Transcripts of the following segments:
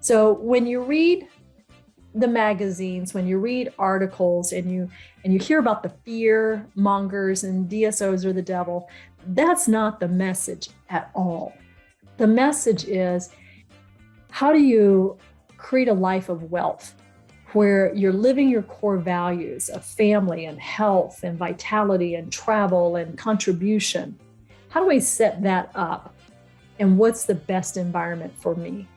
So when you read the magazines, when you read articles and you hear about the fear mongers and DSOs are the devil, that's not the message at all. The message is, how do you create a life of wealth where you're living your core values of family and health and vitality and travel and contribution? How do I set that up? And what's the best environment for me?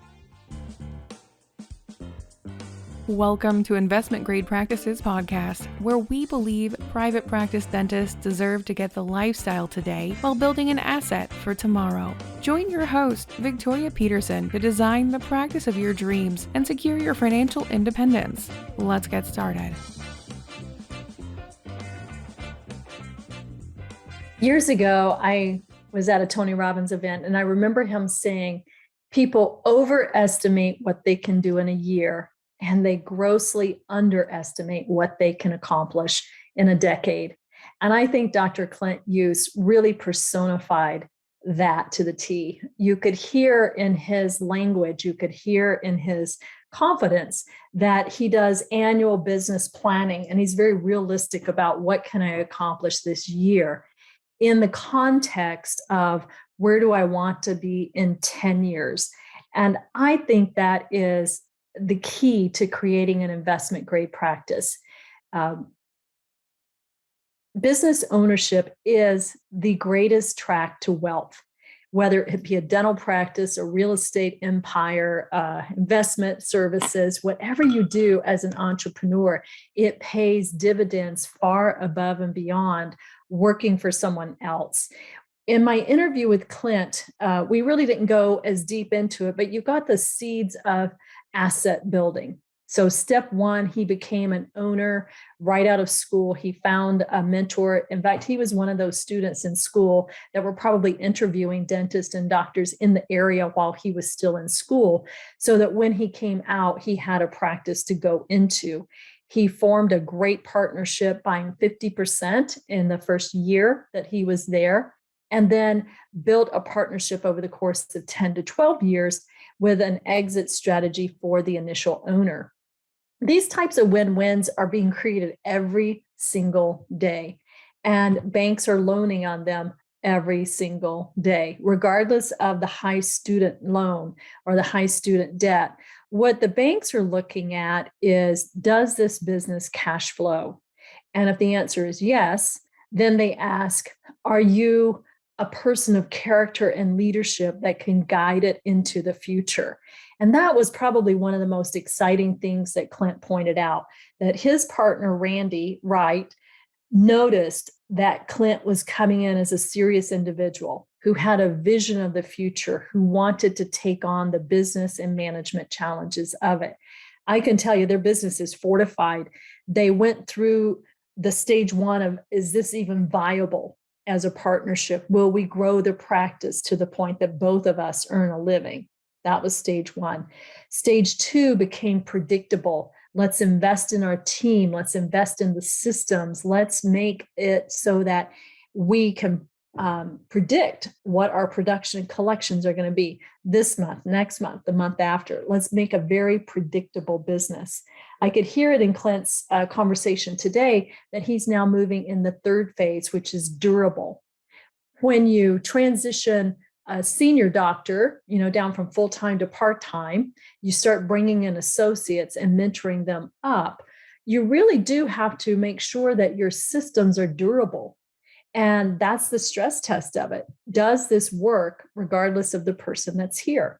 Welcome to Investment Grade Practices Podcast, where we believe private practice dentists deserve to get the lifestyle today while building an asset for tomorrow. Join your host, Victoria Peterson, to design the practice of your dreams and secure your financial independence. Let's get started. Years ago, I was at a Tony Robbins event, and I remember him saying, people overestimate what they can do in a year, and they grossly underestimate what they can accomplish in a decade. And I think Dr. Clint Euse really personified that to the T. You could hear in his language, you could hear in his confidence that he does annual business planning, and he's very realistic about what can I accomplish this year in the context of where do I want to be in 10 years. And I think that is the key to creating an investment grade practice. Business ownership is the greatest track to wealth, whether it be a dental practice, a real estate empire, investment services, whatever you do as an entrepreneur, it pays dividends far above and beyond working for someone else. In my interview with Clint, we really didn't go as deep into it, but you got the seeds of asset building. So step one, he became an owner right out of school. He found a mentor. In fact, he was one of those students in school that were probably interviewing dentists and doctors in the area while he was still in school, so that when he came out, he had a practice to go into. He formed a great partnership, buying 50% in the first year that he was there, and then built a partnership over the course of 10 to 12 years with an exit strategy for the initial owner. These types of win-wins are being created every single day, and banks are loaning on them every single day, regardless of the high student loan or the high student debt. What the banks are looking at is, does this business cash flow? And if the answer is yes, then they ask, are you a person of character and leadership that can guide it into the future? And that was probably one of the most exciting things that Clint pointed out, that his partner, Randy Wright, noticed that Clint was coming in as a serious individual who had a vision of the future, who wanted to take on the business and management challenges of it. I can tell you their business is fortified. They went through the stage one of, is this even viable as a partnership? Will we grow the practice to the point that both of us earn a living? That was stage one. Stage two became predictable. Let's invest in our team. Let's invest in the systems. Let's make it so that we can predict what our production and collections are going to be this month, next month, the month after. Let's make a very predictable business. I could hear it in Clint's conversation today that he's now moving in the third phase, which is durable. When you transition a senior doctor, down from full-time to part-time, you start bringing in associates and mentoring them up. You really do have to make sure that your systems are durable. And that's the stress test of it. Does this work regardless of the person that's here?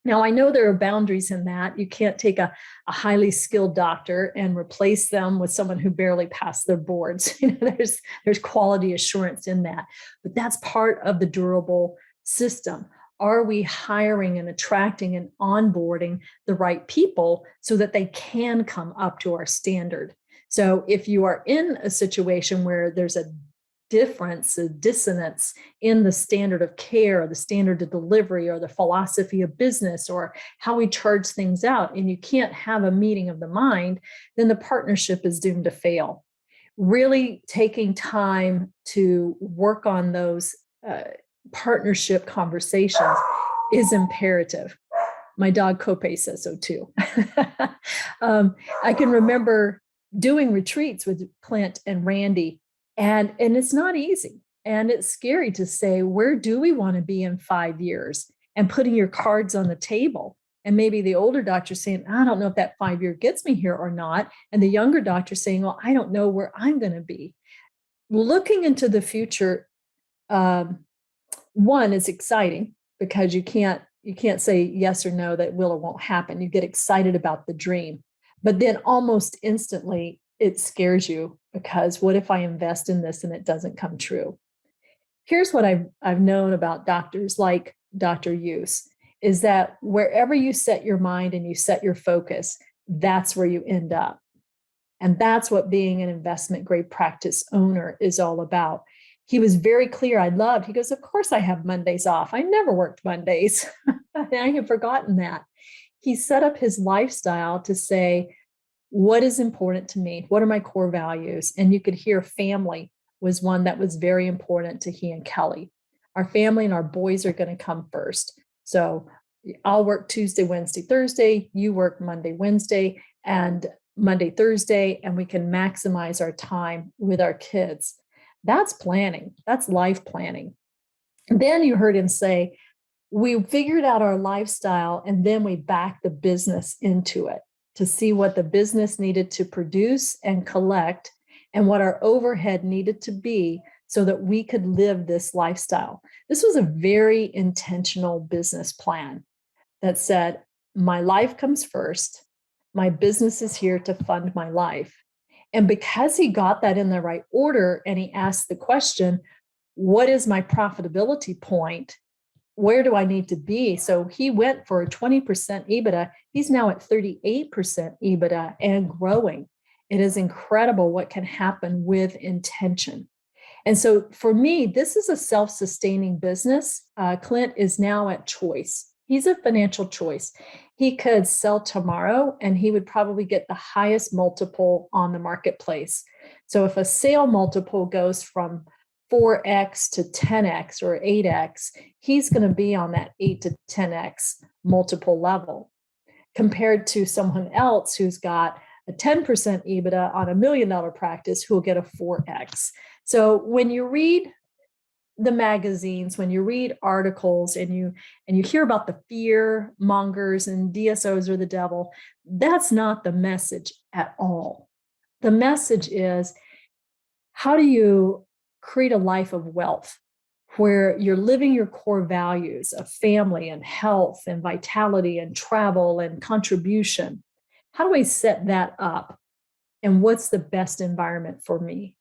Now, I know there are boundaries in that. You can't take a highly skilled doctor and replace them with someone who barely passed their boards. There's quality assurance in that. But that's part of the durable system. Are we hiring and attracting and onboarding the right people so that they can come up to our standard? So if you are in a situation where there's a difference, a dissonance in the standard of care, or the standard of delivery, or the philosophy of business, or how we charge things out, and you can't have a meeting of the mind, then the partnership is doomed to fail. Really taking time to work on those partnership conversations is imperative. My dog Cope says so too. I can remember doing retreats with Clint and Randy, and it's not easy. And it's scary to say, where do we want to be in 5 years? And putting your cards on the table. And maybe the older doctor saying, I don't know if that 5 year gets me here or not. And the younger doctor saying, well, I don't know where I'm going to be. Looking into the future, one is exciting because you can't say yes or no that will or won't happen. You get excited about the dream, but then almost instantly it scares you because what if I invest in this and it doesn't come true? Here's what I've known about doctors like Dr. Use is that wherever you set your mind and you set your focus, that's where you end up. And that's what being an investment grade practice owner is all about. He was very clear. He goes, of course I have Mondays off. I never worked Mondays. I had forgotten that. He set up his lifestyle to say, what is important to me? What are my core values? And you could hear family was one that was very important to he and Kelly. Our family and our boys are going to come first. So I'll work Tuesday, Wednesday, Thursday. You work Monday, Wednesday, and Monday, Thursday, and we can maximize our time with our kids. That's planning. That's life planning. And then you heard him say, we figured out our lifestyle and then we backed the business into it to see what the business needed to produce and collect and what our overhead needed to be so that we could live this lifestyle. This was a very intentional business plan that said, my life comes first. My business is here to fund my life. And because he got that in the right order and he asked the question, what is my profitability point? Where do I need to be? So he went for a 20% EBITDA. He's now at 38% EBITDA and growing. It is incredible what can happen with intention. And so for me, this is a self-sustaining business. Clint is now at choice. He's a financial choice. He could sell tomorrow and he would probably get the highest multiple on the marketplace. So if a sale multiple goes from 4x to 10x or 8x, he's going to be on that 8 to 10x multiple level compared to someone else who's got a 10% EBITDA on $1 million practice who will get a 4x. So when you read the magazines, when you read articles and you hear about the fear mongers and DSOs are the devil, that's not the message at all. The message is, how do you create a life of wealth where you're living your core values of family and health and vitality and travel and contribution? How do I set that up? And what's the best environment for me?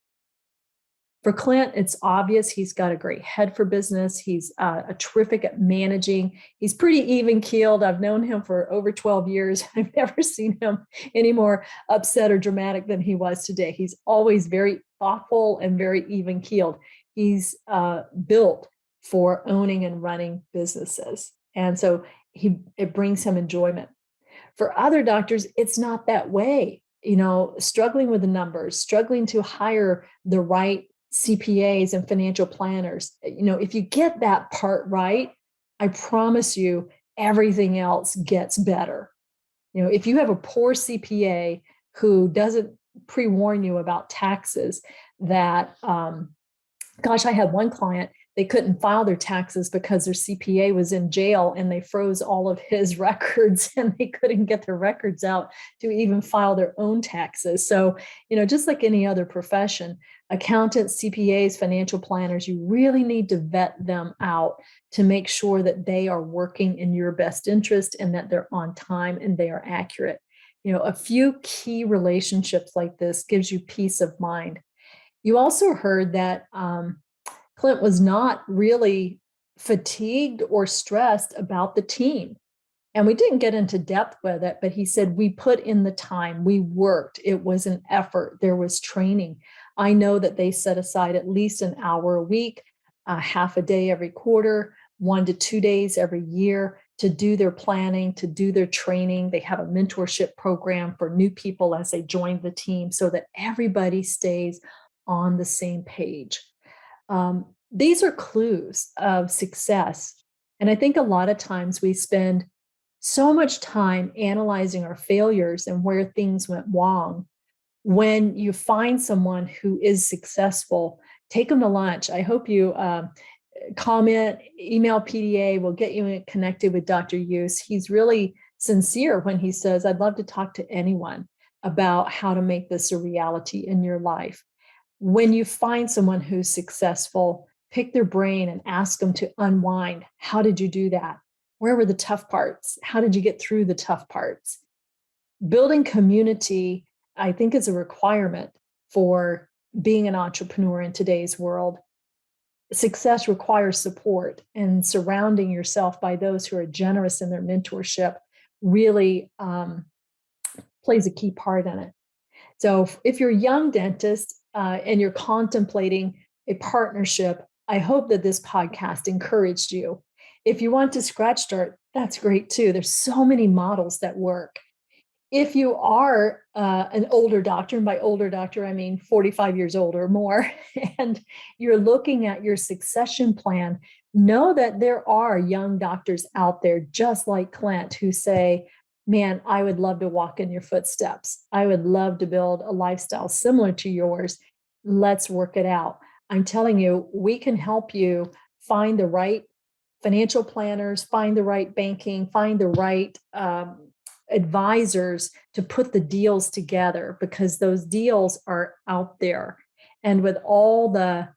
For Clint, it's obvious he's got a great head for business. He's a terrific at managing. He's pretty even keeled. I've known him for over 12 years. I've never seen him any more upset or dramatic than he was today. He's always very thoughtful and very even keeled. He's built for owning and running businesses. And so it brings him enjoyment. For other doctors, it's not that way. Struggling with the numbers, struggling to hire the right CPAs and financial planners. If you get that part right, I promise you everything else gets better. If you have a poor CPA who doesn't pre-warn you about taxes, that, gosh, I had one client, they couldn't file their taxes because their CPA was in jail and they froze all of his records and they couldn't get their records out to even file their own taxes. So, just like any other profession, accountants, CPAs, financial planners, you really need to vet them out to make sure that they are working in your best interest and that they're on time and they are accurate. A few key relationships like this gives you peace of mind. You also heard that Clint was not really fatigued or stressed about the team. And we didn't get into depth with it, but he said, we put in the time, we worked, it was an effort, there was training. I know that they set aside at least an hour a week, half a day every quarter, 1 to 2 days every year to do their planning, to do their training. They have a mentorship program for new people as they join the team so that everybody stays on the same page. These are clues of success. And I think a lot of times we spend so much time analyzing our failures and where things went wrong. When you find someone who is successful, take them to lunch. I hope you comment, email PDA. We'll get you connected with Dr. Use. He's really sincere when he says, I'd love to talk to anyone about how to make this a reality in your life. When you find someone who's successful, pick their brain and ask them to unwind. How did you do that? Where were the tough parts? How did you get through the tough parts? Building community, I think, is a requirement for being an entrepreneur in today's world. Success requires support, and surrounding yourself by those who are generous in their mentorship really plays a key part in it. So if you're a young dentist and you're contemplating a partnership, I hope that this podcast encouraged you. If you want to scratch start, that's great too. There's so many models that work. If you are an older doctor, and by older doctor, I mean 45 years old or more, and you're looking at your succession plan, know that there are young doctors out there just like Clint who say, man, I would love to walk in your footsteps. I would love to build a lifestyle similar to yours. Let's work it out. I'm telling you, we can help you find the right financial planners, find the right banking, find the right advisors to put the deals together, because those deals are out there. And with all the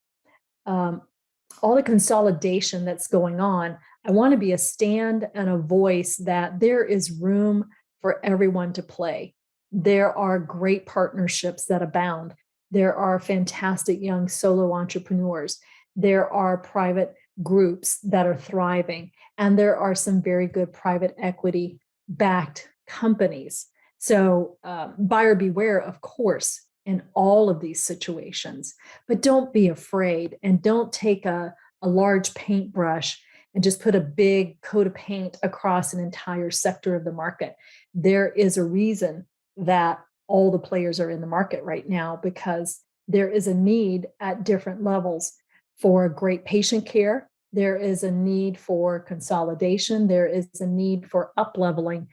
consolidation that's going on, I want to be a stand and a voice that there is room for everyone to play. There are great partnerships that abound. There are fantastic young solo entrepreneurs. There are private groups that are thriving. And there are some very good private equity backed companies. So buyer beware, of course, in all of these situations, but don't be afraid, and don't take a large paintbrush and just put a big coat of paint across an entire sector of the market. There is a reason that all the players are in the market right now, because there is a need at different levels for great patient care. There is a need for consolidation. There is a need for up-leveling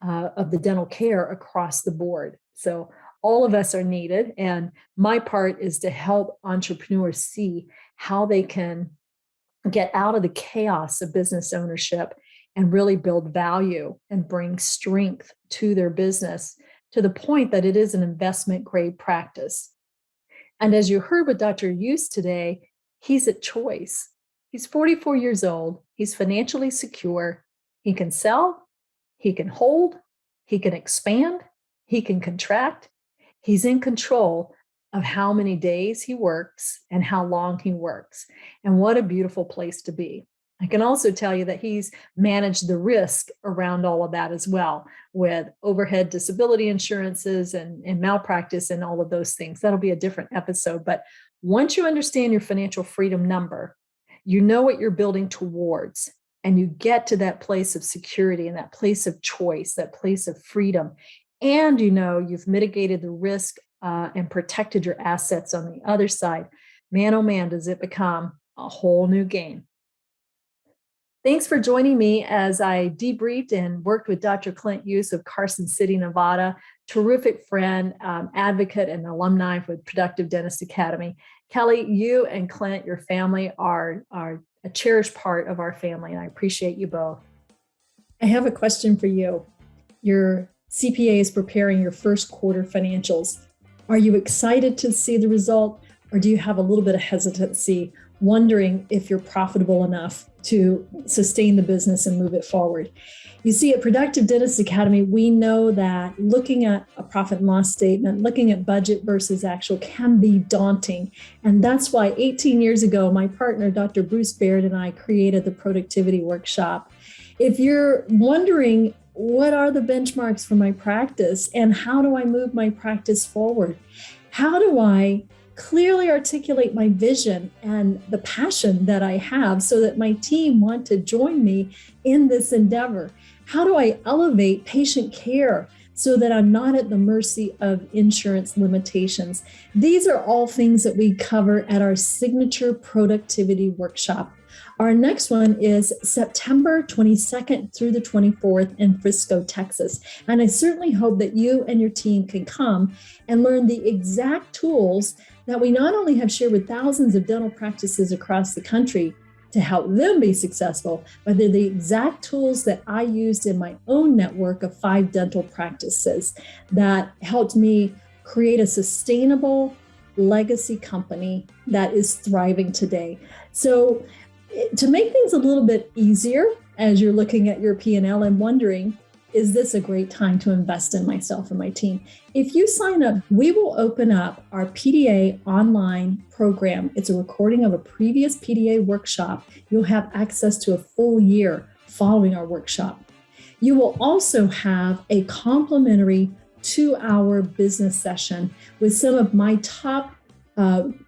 of the dental care across the board. So all of us are needed. And my part is to help entrepreneurs see how they can get out of the chaos of business ownership and really build value and bring strength to their business to the point that it is an investment grade practice. And as you heard with Dr. Use today, he's at choice. He's 44 years old. He's financially secure. He can sell, he can hold, he can expand, he can contract. He's in control of how many days he works and how long he works. And what a beautiful place to be. I can also tell you that he's managed the risk around all of that as well, with overhead disability insurances and malpractice and all of those things. That'll be a different episode. But once you understand your financial freedom number, you know what you're building towards, and you get to that place of security and that place of choice, that place of freedom, and you know you've mitigated the risk and protected your assets on the other side, man, oh man, does it become a whole new game. Thanks for joining me as I debriefed and worked with Dr. Clint Euse of Carson City, Nevada, terrific friend, advocate, and alumni with Productive Dentist Academy. Kelly, you and Clint, your family are a cherished part of our family, and I appreciate you both. I have a question for you. Your CPA is preparing your first quarter financials. Are you excited to see the result, or do you have a little bit of hesitancy, wondering if you're profitable enough to sustain the business and move it forward? You see, at Productive Dentist Academy, we know that looking at a profit and loss statement, looking at budget versus actual, can be daunting. And that's why 18 years ago, my partner, Dr. Bruce Baird, and I created the Productivity Workshop. If you're wondering, what are the benchmarks for my practice and how do I move my practice forward? How do I clearly articulate my vision and the passion that I have so that my team want to join me in this endeavor? How do I elevate patient care so that I'm not at the mercy of insurance limitations? These are all things that we cover at our signature productivity workshop. Our next one is September 22nd through the 24th in Frisco, Texas. And I certainly hope that you and your team can come and learn the exact tools that we not only have shared with thousands of dental practices across the country to help them be successful, but they're the exact tools that I used in my own network of 5 dental practices that helped me create a sustainable legacy company that is thriving today. So to make things a little bit easier as you're looking at your P&L and wondering, is this a great time to invest in myself and my team? If you sign up, we will open up our PDA online program. It's a recording of a previous PDA workshop. You'll have access to a full year following our workshop. You will also have a complimentary 2-hour business session with some of my top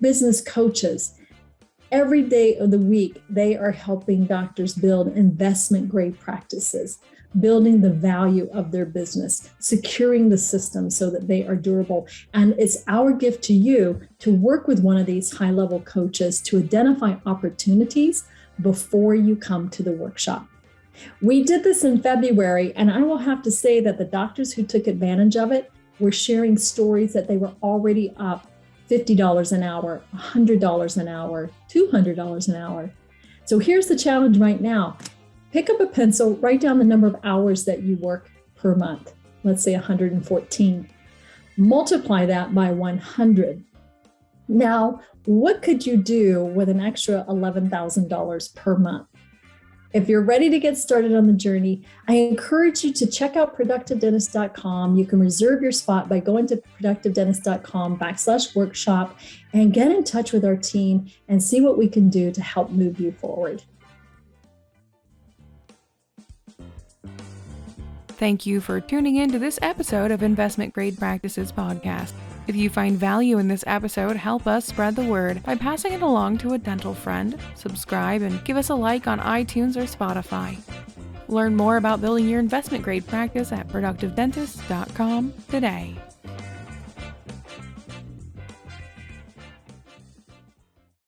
business coaches. Every day of the week, they are helping doctors build investment grade practices, building the value of their business, securing the system so that they are durable. And it's our gift to you to work with one of these high-level coaches to identify opportunities before you come to the workshop. We did this in February, and I will have to say that the doctors who took advantage of it were sharing stories that they were already up $50 an hour, $100 an hour, $200 an hour. So here's the challenge right now. Pick up a pencil, write down the number of hours that you work per month. Let's say 114. Multiply that by 100. Now, what could you do with an extra $11,000 per month? If you're ready to get started on the journey, I encourage you to check out productivedentist.com. You can reserve your spot by going to productivedentist.com/workshop and get in touch with our team and see what we can do to help move you forward. Thank you for tuning in to this episode of Investment Grade Practices Podcast. If you find value in this episode, help us spread the word by passing it along to a dental friend, subscribe, and give us a like on iTunes or Spotify. Learn more about building your investment grade practice at productivedentist.com today.